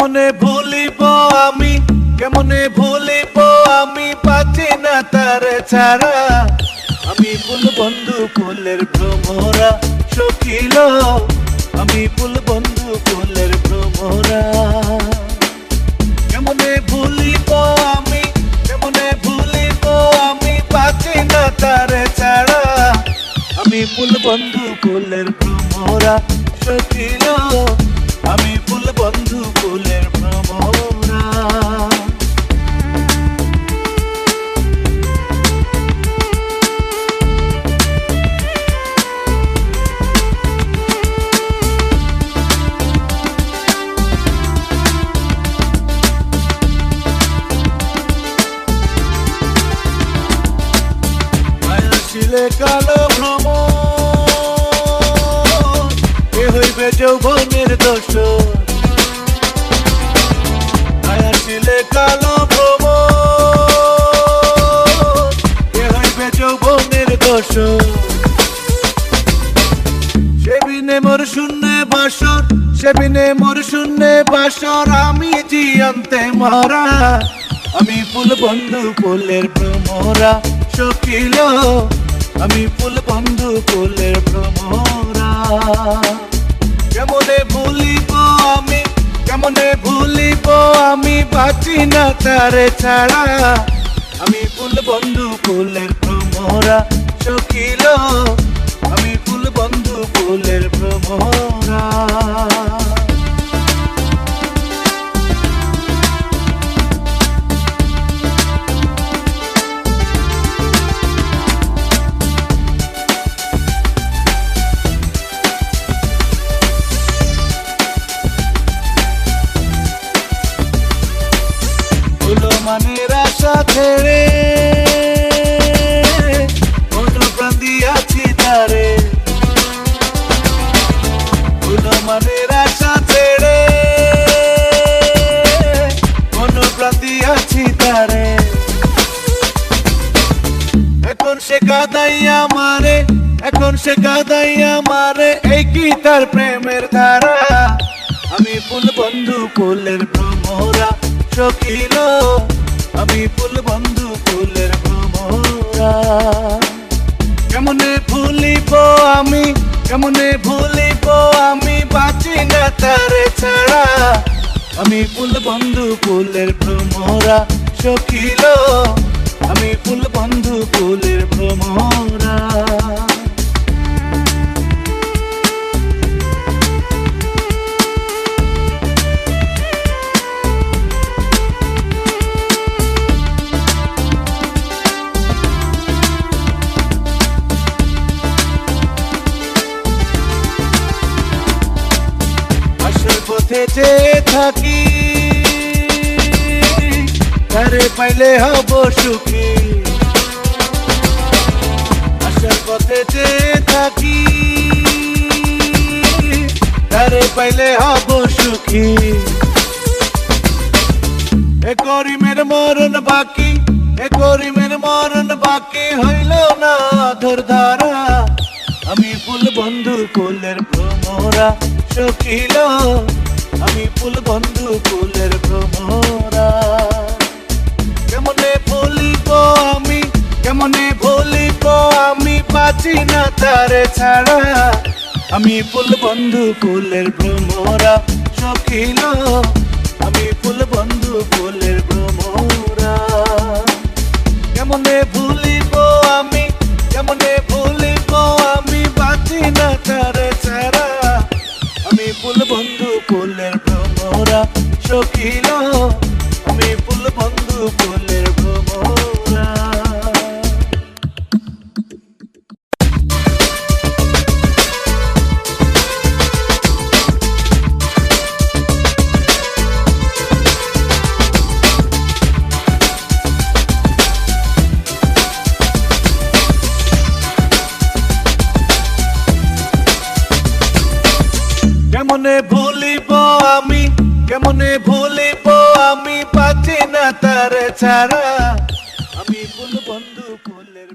কেমনে ভুলিব আমি, কেমনে ভুলিব আমি, পাচ্ছি না তার ছাড়া। আমি ফুল বন্ধু ফুলের ভ্রমরা সখিল, আমি ফুল বন্ধু ফুলের ভ্রমরা। কেমনে ভুলিব আমি, কেমনে ভুলিব আমি, পাচ্ছি না তার ছাড়া। আমি ফুল বন্ধু ফুলের ভ্রমরা সখিল, আমি ফুল বন্ধু ফুলের ভ্রমরা। আসিলে কালো ভ্রম, এ হইবে যৌবনের দোষ। আসিলে কালো ভ্রম, এ হইবে যৌবনের দোষ। সেবিনে মোর শূন্যে বাসর, সেবিনে মোর শূন্যে বাসর, আমি জিয়ন্তে মরা। আমি ফুল বন্ধু ফুলের ভ্রমরা সখিল, আমি ফুল বন্ধু ফুলের ভ্রমরা। কেমনে ভুলিব আমি, কেমনে ভুলিব আমি, বাঁচি না তার ছাড়া। আমি ফুল বন্ধু ফুলের ভ্রমরা সখিল, আমি ফুল বন্ধু ফুলের ভ্রমরা। মানের আশা ছেড়ে মন প্রাণ দিয়াছি তারে। মানের আশা ছেড়ে মন প্রাণ দিয়াছি তারে। এখন সে কাঁদাইয়া মারে, এখন সে কাঁদাইয়া মারে, এই কি তার প্রেমের ধারা। আমি ফুল বন্ধু ফুলের ভ্রমরা সখিল, আমি ফুল বন্ধু ফুলের ভ্রমরা। কেমনে ভুলিব আমি, কেমনে ভুলিব আমি, বাঁচি না তার ছাড়া। আমি ফুল বন্ধু ফুলের ভ্রমরা সখিল, আমি ফুল বন্ধু ফুলের ভ্রমরা। পথে যে থাকি তারে পাইলে হব সুখী। আসার পথে যে থাকি তারে পাইলে হব সুখী। এ করিমের মরণ বাকি, এ করিমের মরণ বাকি, হইল না ধর ধারা। আমি ফুল বন্ধু ফুলের ভ্রমরা সখিল, আমি ফুল বন্ধু ফুলের ভ্রমরা। কেমনে ভুলিব আমি, কেমনে ভুলিব আমি, বাঁচি না তার ছাড়া। আমি ফুল বন্ধু ফুলের ভ্রমরা সখিল, আমি ফুল বন্ধু ফুলের ভ্রমরা। কেমনে ভুলিব আমি, কেমনে ভুলিব আমি, বাঁচি না তার ছাড়া। আমি ফুল বন্ধু ফুলের ভ্রমরা সখিল, আমি ফুল বন্ধু ফুলের ভ্রমরা। কেমনে ভুলিব আমি, কেমনে ভুলিব আমি, পাচ্ছি না তার ছাড়া। আমি ফুল বন্ধু ফুলের